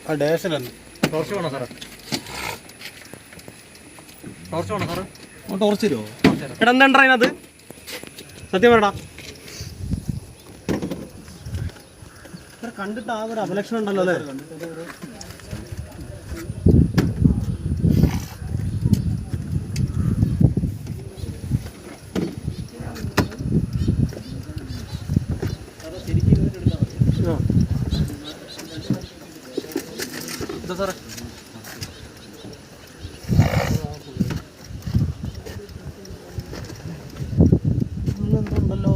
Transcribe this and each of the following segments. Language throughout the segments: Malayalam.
ആ ഡേഷനാണ്. ടോർച്ച് വേണോ സാറേ? ടോർച്ച് വേണോ സാറേ? ടോർച്ച് തരുമോ? എടാ എന്താ അതിനകത്ത്? സത്യം പറയടാ. കണ്ടിട്ട് ആ ഒരു അപലക്ഷണം ഉണ്ടല്ലോ അല്ലേ? എന്താ സാറേ? ഉണ്ടല്ലോ.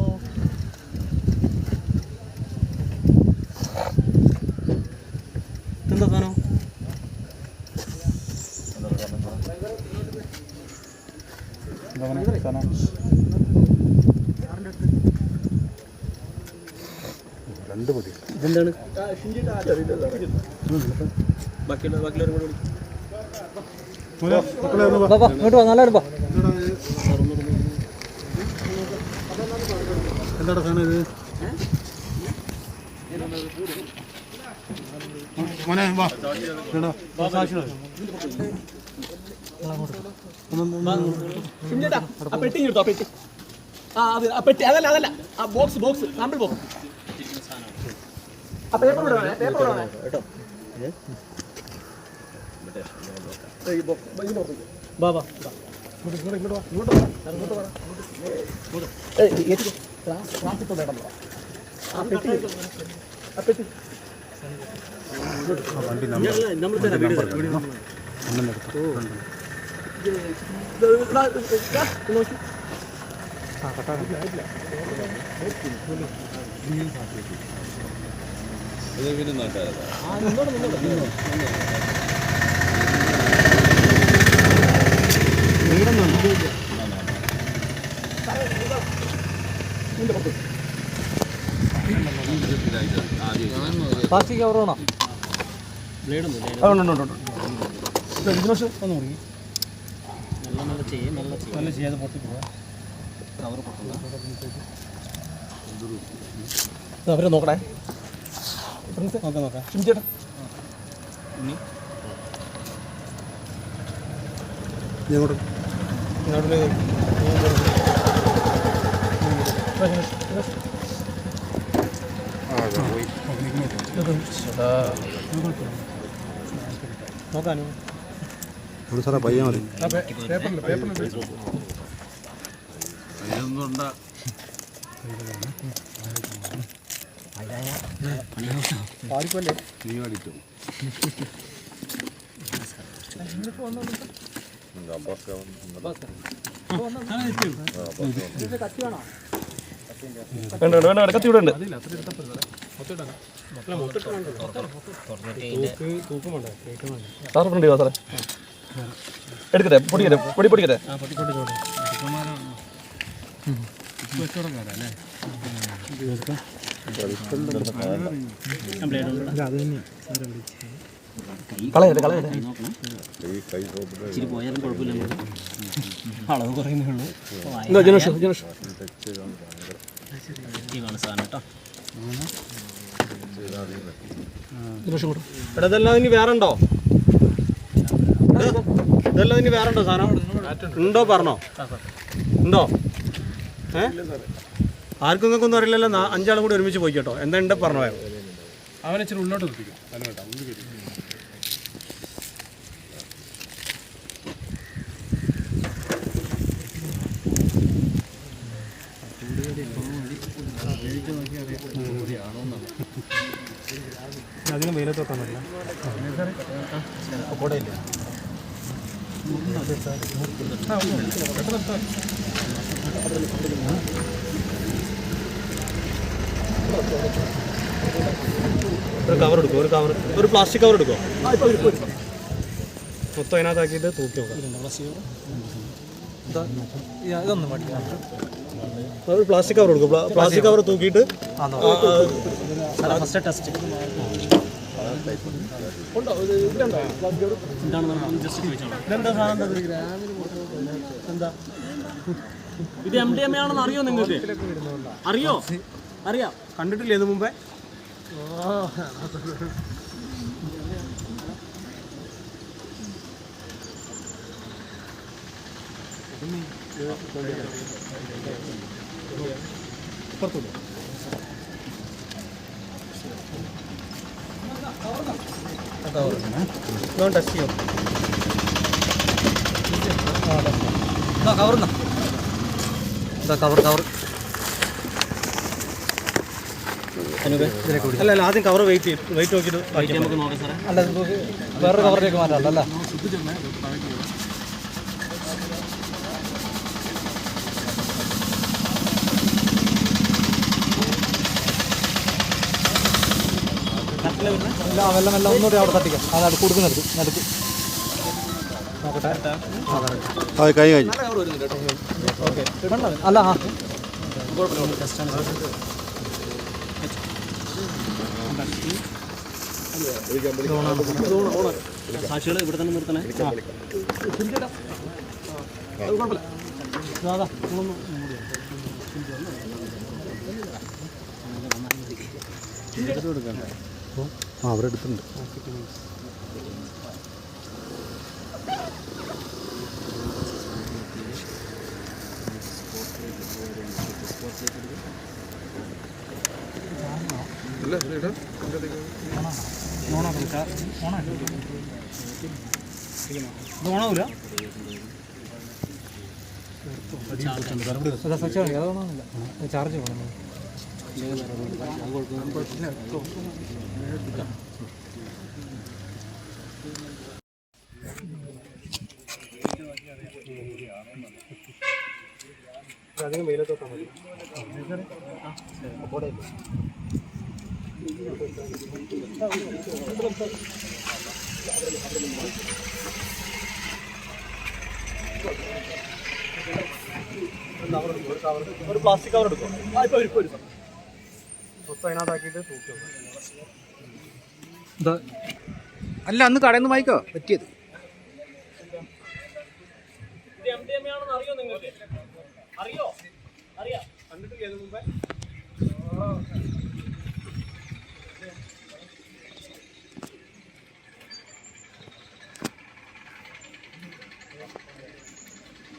എന്താ സാധനം? രണ്ട് പൊടി. ഇതെന്താണ്? എന്താണ് സാധനം ഇത്? മോനെ വാ. പെട്ടി അതല്ല അതല്ല ആ ബോക്സ് ബോക്സ് സാമ്പിൾ ബോക്സ്. ആ പേപ്പർ വിടണേ, പേപ്പർ വിടണേ കേട്ടോ. വാ വാ ഇങ്ങോട്ട് വാ, ഇങ്ങോട്ട് വാ, ഇങ്ങോട്ട് വാ. ആ പെട്ടി ആ പെട്ടി നമ്മൾ തരാം. പ്ലാസ്റ്റിക് കവർ വേണോ? നല്ല ചെയ്യാതെ പൊട്ടിപ്പോവാ. അവരെ നോക്കണേ. നോക്കാം ഷിംചേട്ടാ. നോക്കാനോ സാറേ പയ്യാ മതി. പാടിക്കല്ലേ നീ പാടിച്ചു. കത്തി ഇവിടെ ഉണ്ട്. സാറ് ഫ്രണ്ട് സാറേ എടുക്കട്ടെ, പൊടിക്കട്ടെ, പൊടി പൊടിക്കട്ടെ. കളയട്ടെ കളയട്ടെ. പോയാലും കുഴപ്പമില്ല, അളവ് കുറയുന്നേ ഉള്ളൂ. ഇതെല്ലാം ഇനി വേറെ ഉണ്ടോ? ഇതെല്ലാം ഇനി വേറെ ഉണ്ടോ സാധനം? ഉണ്ടോ പറഞ്ഞോ? ഉണ്ടോ? ആർക്കും നിങ്ങൾക്കൊന്നും അറിയില്ലല്ലോ. 5 ആളും കൂടി ഒരുമിച്ച് പോയി കേട്ടോ. എന്താ ഉണ്ട് പറഞ്ഞോ? അവനെ ഇച്ചിരി ഉള്ളോട്ട് കുത്തിക്കും. അധികം വെയിലത്ത് വെക്കാൻ പറ്റില്ല. കൂടെയില്ല. ഒരു കവർ എടുക്കും, ഒരു കവർ, ഒരു പ്ലാസ്റ്റിക് കവർ എടുക്കുമോ? മൊത്തം അതിനകത്താക്കിയിട്ട് തൂക്കി നോക്കാം. ഒരു പ്ലാസ്റ്റിക് കവർ എടുക്കും. പ്ലാസ്റ്റിക് കവർ തൂക്കിയിട്ട് ഫസ്റ്റ് ടെസ്റ്റ് എന്താ ഇത് MDMA ആണെന്ന് അറിയോ നിങ്ങൾക്ക്? അറിയോ? അറിയാം. കണ്ടിട്ടില്ലേ ഇത് മുമ്പേ? ടെസ്റ്റ് ചെയ്യും. കവറുന്ന കവർ അല്ല അല്ല ആദ്യം കവർ വെയിറ്റ് നോക്കിയിട്ട് നമുക്ക് നോക്കാം സാറേ. അല്ല വേറൊരു കവറിലേക്ക് മാറ്റാമല്ലോ അല്ല. വെള്ളം വെള്ളം ഒന്നുകൂടി അവിടെ തട്ടിക്കാം. അത് കൊടുക്കുന്നെടുത്ത് നടക്ക് നോക്കട്ടെ. കൈ കഴിഞ്ഞു. ഓക്കെ അല്ല ആ സാക്ഷികൾ ഇവിടെ തന്നെ നിർത്തണേ. അവിടെ എടുത്തിട്ടുണ്ട്. ഓണാവൂല ചാർജ് വേണം. അധികം വെയിലത്തോട്ടാ മതി. ഒരു പ്ലാസ്റ്റിക് കവർ എടുക്കും. മൊത്തം അതിനകത്താക്കിയിട്ട് തൂക്കി വെക്കാം. അല്ല അന്ന് കടയിൽ നിന്ന് വായിക്കോ പറ്റിയത്. MDMA ആണെന്ന് അറിയോ നിങ്ങൾക്ക്? അറിയോ? അറിയാം. കണ്ടിട്ടില്ലേ മുമ്പേ?